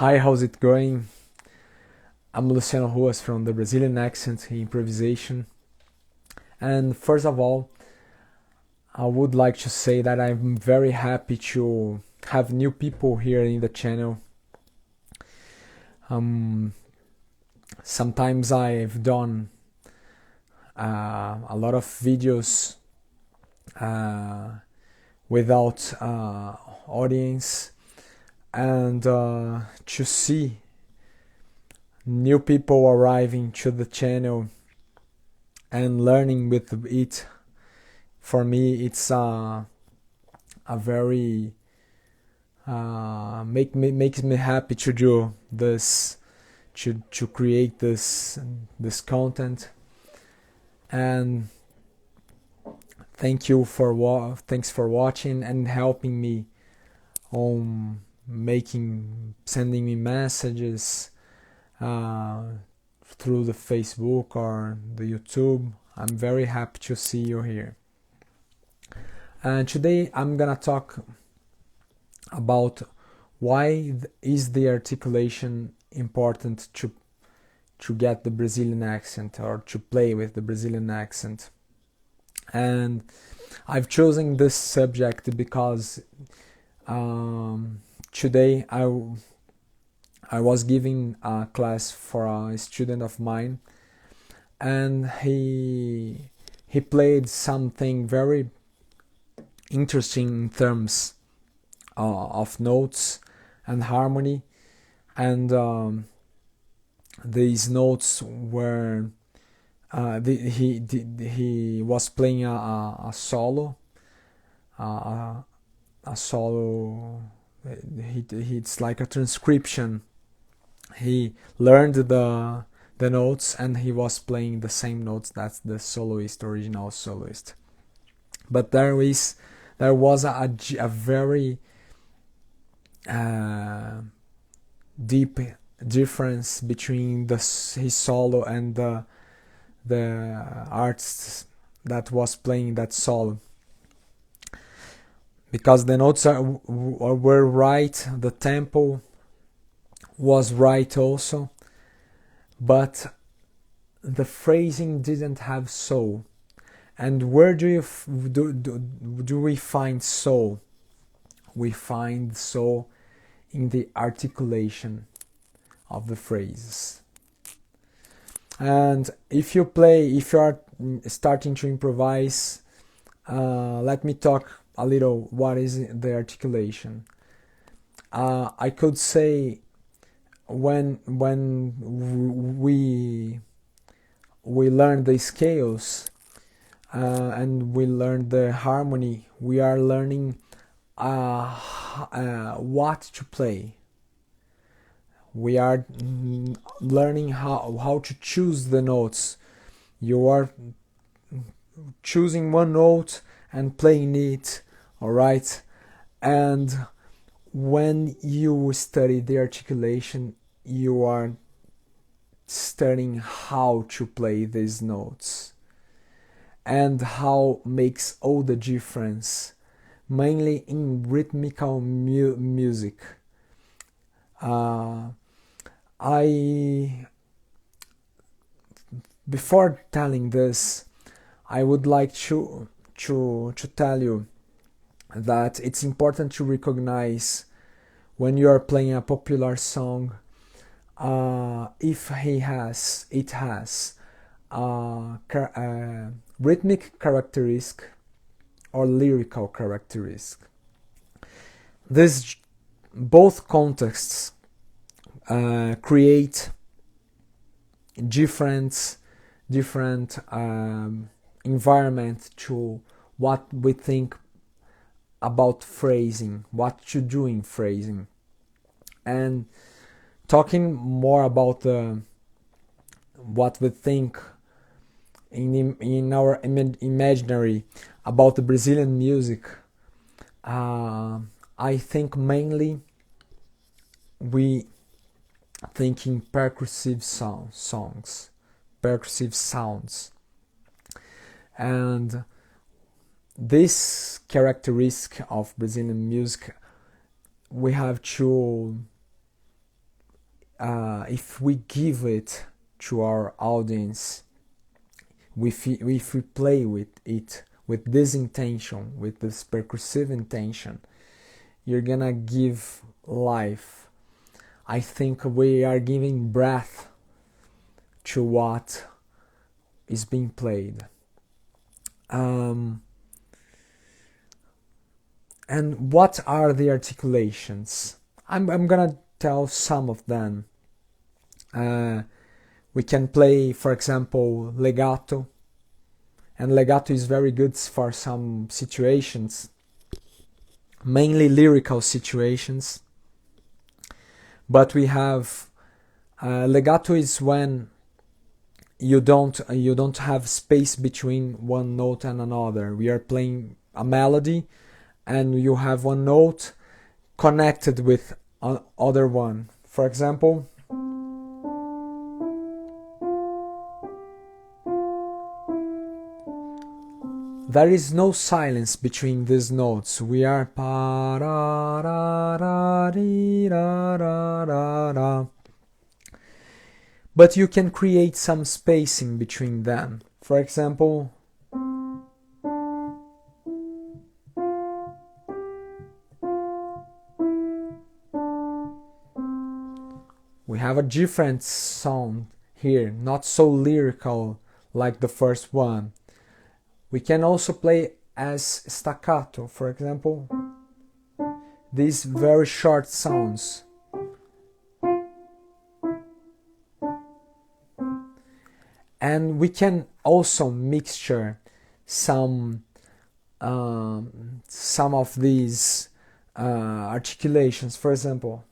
Hi, how's it going? I'm Luciano Ruas from the Brazilian Accent Improvisation. And first of all, I would like to say that I'm very happy to have new people here in the channel. Um, Sometimes I've done a lot of videos without audience, and to see new people arriving to the channel and learning with it, for me it's a very makes me happy to do this, to create this content. And thanks for watching and helping me on sending me messages through the Facebook or the YouTube. I'm very happy to see you here. And today I'm gonna talk about why is the articulation important to get the Brazilian accent, or to play with the Brazilian accent. And I've chosen this subject because today I was giving a class for a student of mine, and he played something very interesting in terms of notes and harmony. And these notes were he was playing a solo, a solo. It's like a transcription. He learned the notes and he was playing the same notes that the original soloist. But there was a very deep difference between his solo and the artist that was playing that solo, because the notes were right, the tempo was right also, but the phrasing didn't have soul. And where do we find soul? We find soul in the articulation of the phrases. And if you are starting to improvise, let me talk a little what is the articulation. I could say when we learn the scales and we learn the harmony, we are learning what to play. We are learning how to choose the notes. You are choosing one note and playing it, all right? And when you study the articulation, you are studying how to play these notes, and how makes all the difference, mainly in rhythmical music. Before telling this, I would like to tell you that it's important to recognize when you are playing a popular song, if it has rhythmic characteristic or lyrical characteristic. This both contexts create different environment to what we think about phrasing, what to do in phrasing. And talking more about what we think in our imaginary about the Brazilian music, I think mainly we think in percussive sounds, and this characteristic of Brazilian music we have to if we give it to our audience, if we play with it with this intention, with this percussive intention, you're gonna give life. I think we are giving breath to what is being played. And what are the articulations? I'm gonna tell some of them. We can play, for example, legato, and legato is very good for some situations, mainly lyrical situations. But we have legato is when you don't have space between one note and another. We are playing a melody, and you have one note connected with other one. For example, there is no silence between these notes. We are pa ra ra ra ri ra ra ra ra. But you can create some spacing between them. For example, we have a different sound here, not so lyrical like the first one. We can also play as staccato, for example, these very short sounds. And we can also mixture some of these articulations. For example,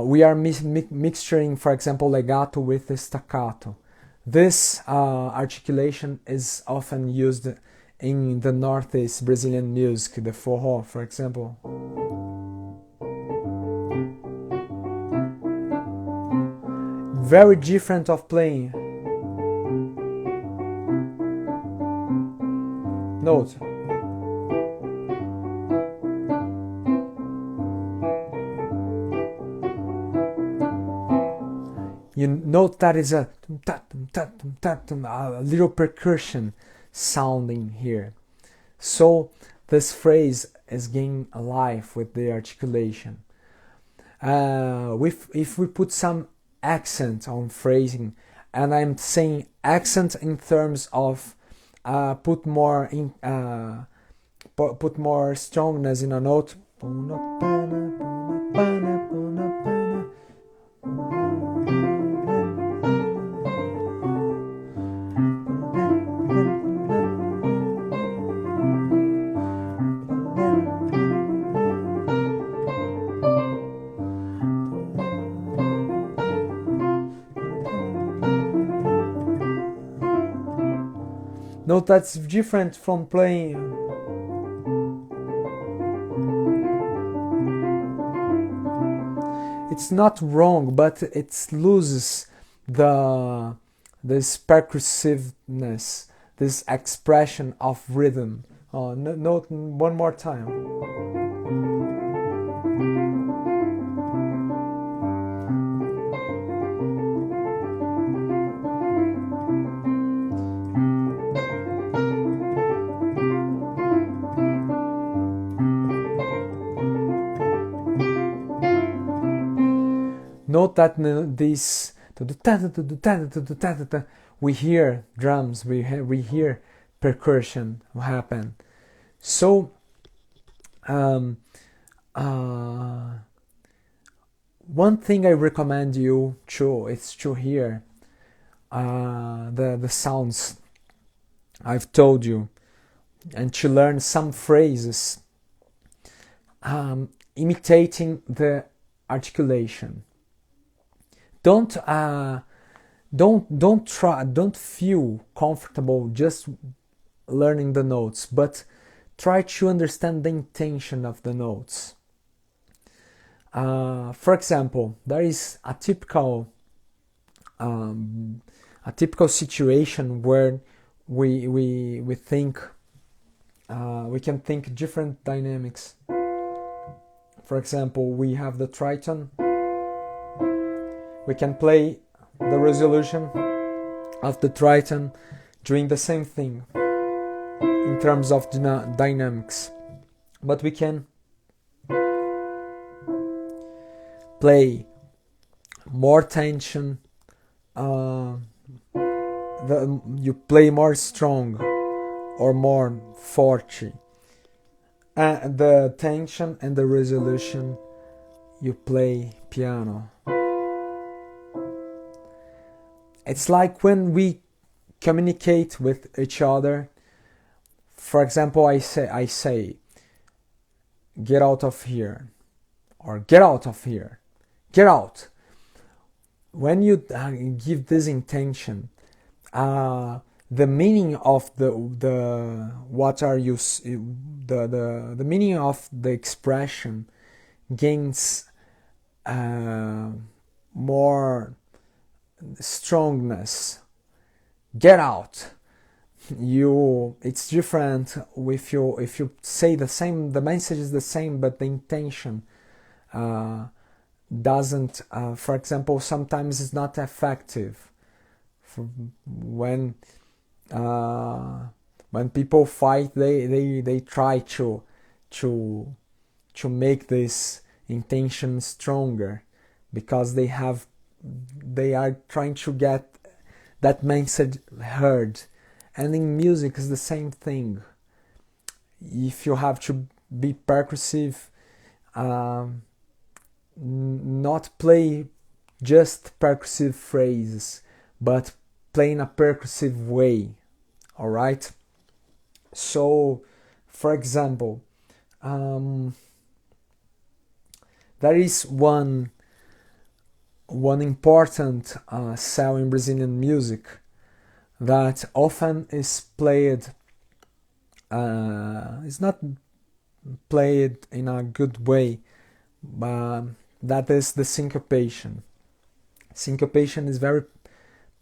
we are mixturing, for example, legato with the staccato. This articulation is often used in the Northeast Brazilian music, the forró, for example. Very different of playing. Note. You note that is a little percussion sounding here. So this phrase is gaining life with the articulation. If we put some accent on phrasing, and I'm saying accent in terms of put more strongness in a note. Note that's different from playing. It's not wrong, but it loses this percussiveness, this expression of rhythm. Note one more time. Note that this, we hear drums, we hear percussion happen. So one thing I recommend you is to hear the sounds I've told you, and to learn some phrases imitating the articulation. Don't feel comfortable just learning the notes, but try to understand the intention of the notes. For example, there is a typical a typical situation where we think we can think different dynamics. For example, we have the tritone. We can play the resolution of the tritone doing the same thing in terms of dynamics, but we can play more tension, you play more strong or more forte, and the tension and the resolution you play piano. It's like when we communicate with each other. For example, I say get out of here, or get out of here, get out. When you give this intention, the meaning of the meaning of the expression gains more strongness. Get out. It's different if you say the same, the message is the same, but the intention doesn't. For example, sometimes it's not effective. When people fight, they try to make this intention stronger, because they are trying to get that message heard. And in music is the same thing. If you have to be percussive, not play just percussive phrases, but play in a percussive way. All right. So, for example, there is one important cell in Brazilian music that often is played, it's not played in a good way, but that is the syncopation. Syncopation is very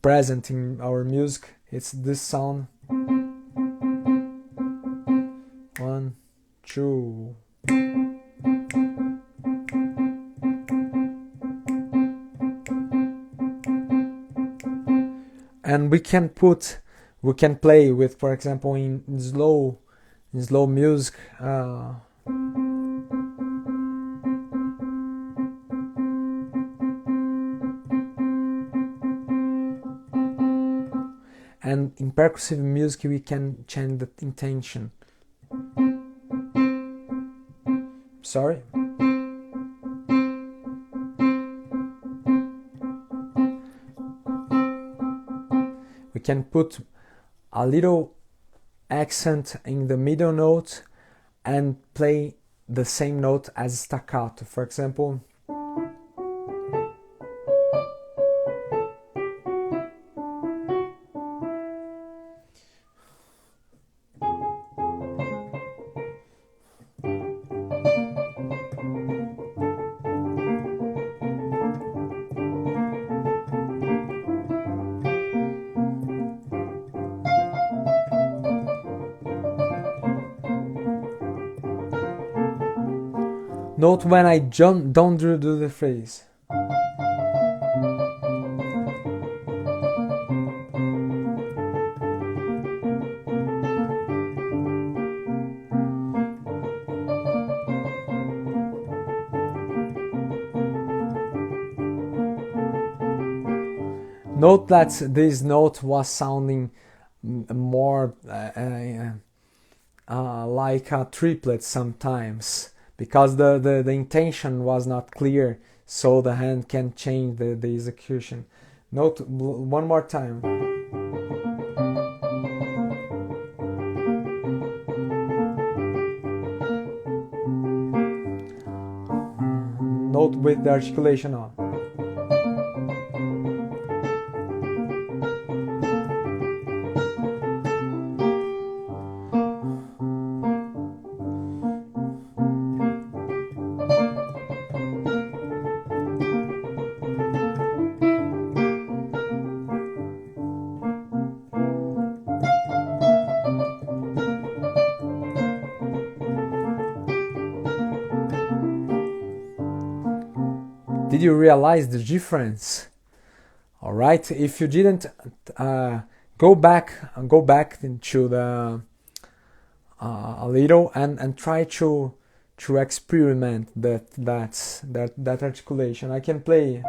present in our music. It's this sound. 1, 2. And we can play with, for example, in slow music, and in percussive music we can change the intention. Sorry. We can put a little accent in the middle note and play the same note as staccato. For example, note when I don't do the phrase. Note that this note was sounding more like a triplet sometimes, because the intention was not clear, so the hand can change the execution. Note one more time. Note with the articulation on. Did you realize the difference? All right, if you didn't, go back into the a little and try to experiment that articulation. I can play.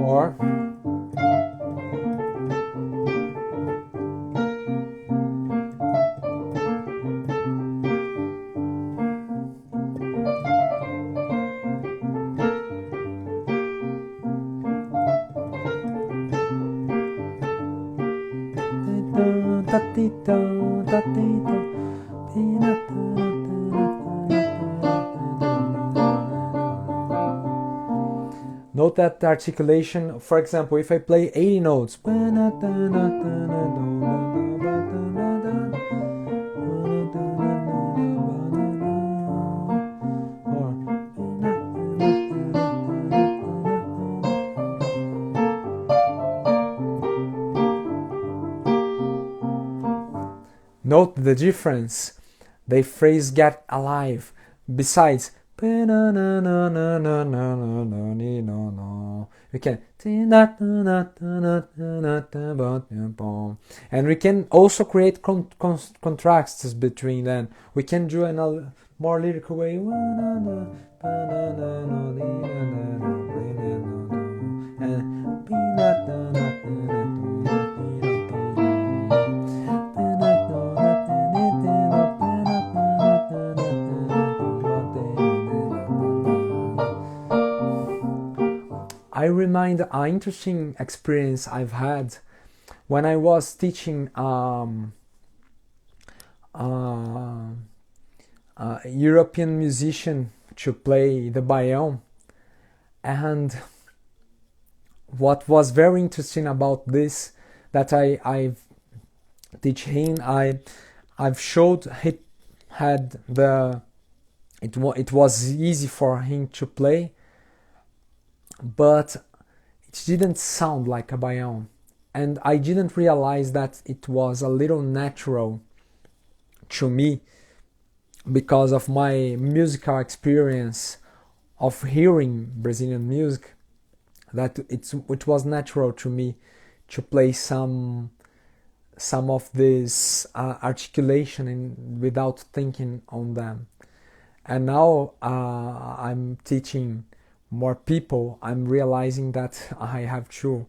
Or note that articulation. For example, if I play 80 notes, note the difference. The phrase get alive. Besides, we can, and we can also create contrasts between them. We can do in a more lyrical way. I remind an interesting experience I've had when I was teaching European musician to play the baião, and what was very interesting about this that I've teach him, I've showed he had it was easy for him to play, but it didn't sound like a baião, and I didn't realize that it was a little natural to me because of my musical experience of hearing Brazilian music, that it was natural to me to play some of this articulation without thinking on them. And now I'm teaching more people. I'm realizing that I have to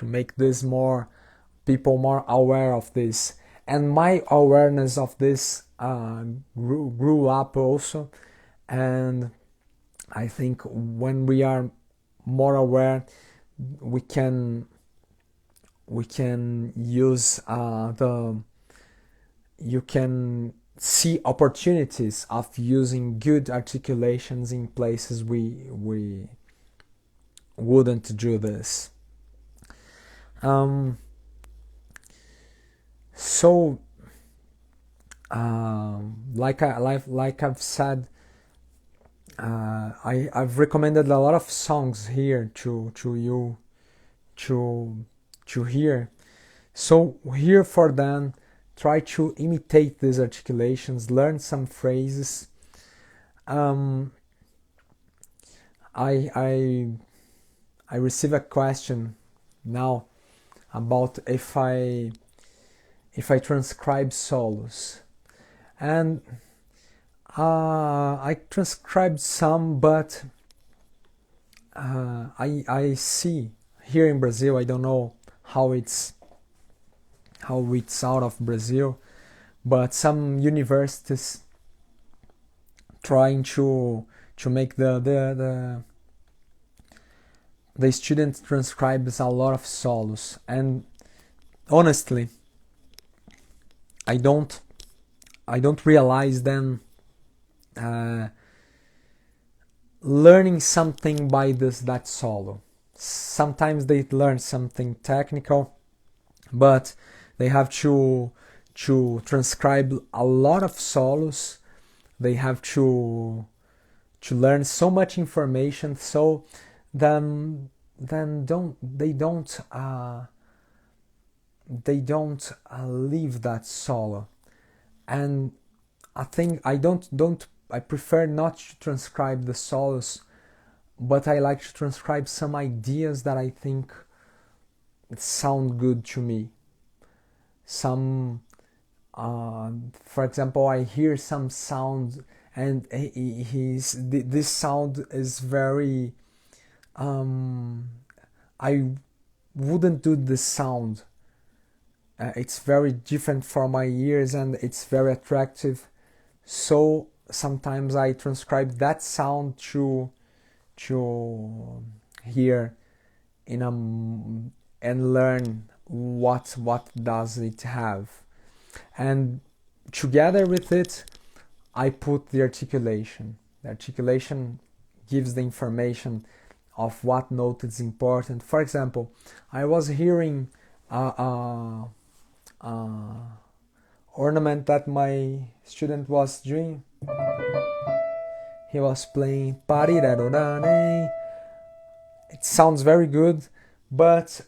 make this more people more aware of this, and my awareness of this grew up also. And I think when we are more aware, we can use you can see opportunities of using good articulations in places we wouldn't do this. So like I've said, I've recommended a lot of songs here to you to hear. So here for them, try to imitate these articulations, learn some phrases. I receive a question now about if I transcribe solos, and I transcribed some, but I see here in Brazil, I don't know how it's out of Brazil, but some universities trying to make the student transcribes a lot of solos, and honestly, I don't realize them learning something by that solo. Sometimes they learn something technical, but they have to to transcribe a lot of solos. They have to learn so much information, so then they don't leave that solo. And I think I prefer not to transcribe the solos, but I like to transcribe some ideas that I think sound good to me. Some for example, I hear some sound and this sound is very I wouldn't do this sound. It's very different for my ears and it's very attractive. So sometimes I transcribe that sound to hear in and learn what does it have. And together with it, I put the articulation. The articulation gives the information of what note is important. For example, I was hearing ornament that my student was doing. He was playing it sounds very good, but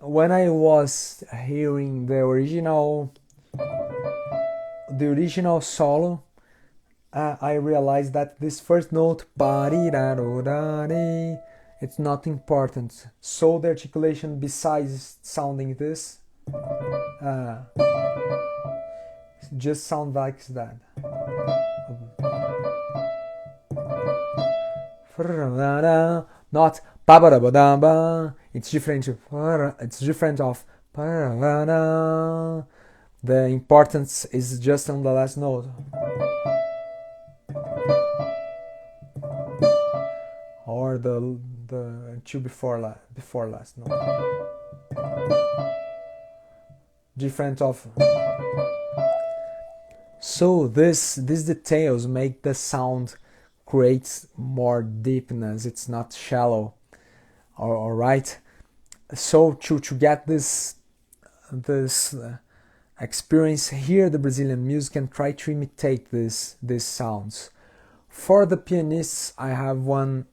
when I was hearing the original solo, I realized that this first note, it's not important. So the articulation, besides sounding this, just sound like that. Not it's different. It's different of the importance is just on the last note. Or the two before last note. Different of. So these details make the sound create more deepness. It's not shallow. All right. So to get this experience, hear the Brazilian music and try to imitate these sounds. For the pianists, I have one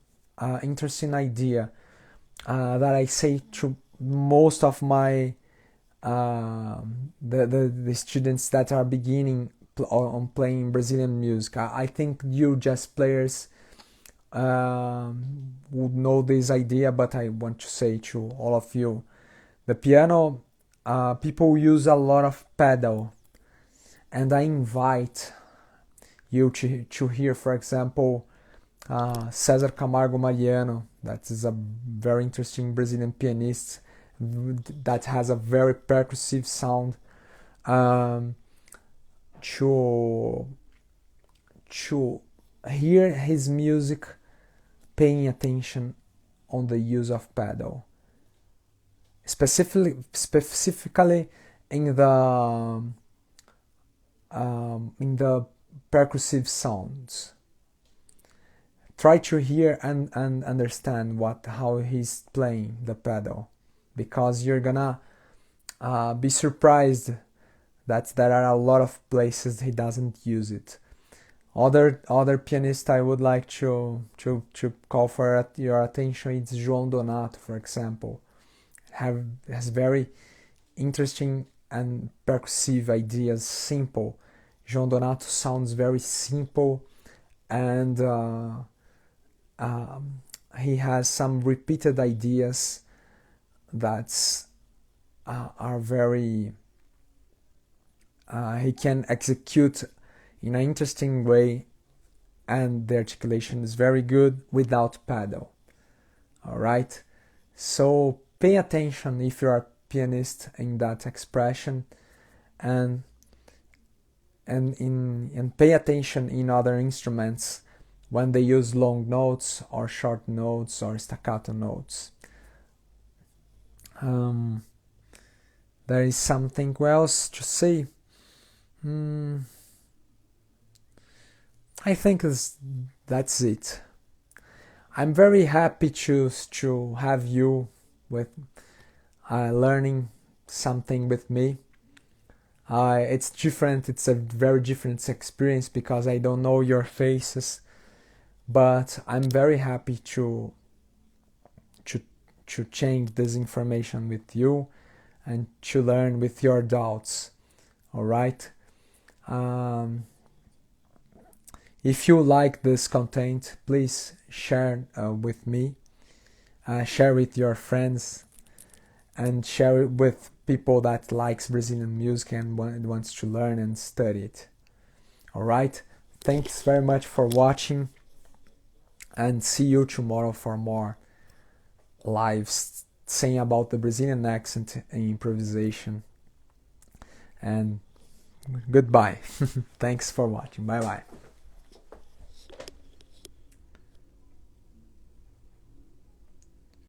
interesting idea that I say to most of my the students that are beginning on playing Brazilian music. I think you jazz players would know this idea, but I want to say to all of you, the piano, people use a lot of pedal, and I invite you to hear, for example, César Camargo Mariano. That is a very interesting Brazilian pianist that has a very percussive sound. To hear his music, paying attention on the use of pedal, specifically in the percussive sounds. Try to hear and understand how he's playing the pedal, because you're gonna be surprised that there are a lot of places he doesn't use it. Other pianist I would like to call for your attention is João Donato, for example. Has very interesting and percussive ideas, simple. João Donato sounds very simple, and he has some repeated ideas that are very he can execute in an interesting way, and the articulation is very good without pedal. All right, so pay attention if you're a pianist in that expression, and pay attention in other instruments when they use long notes or short notes or staccato notes. There is something else to say. I think that's it. I'm very happy to have you with learning something with me. It's different. It's a very different experience because I don't know your faces, but I'm very happy to to change this information with you and to learn with your doubts. All right. Um, if you like this content, please share with me, share with your friends, and share it with people that likes Brazilian music and wants to learn and study it. All right. Thanks very much for watching, and see you tomorrow for more lives saying about the Brazilian accent and improvisation. And goodbye. Thanks for watching. Bye bye.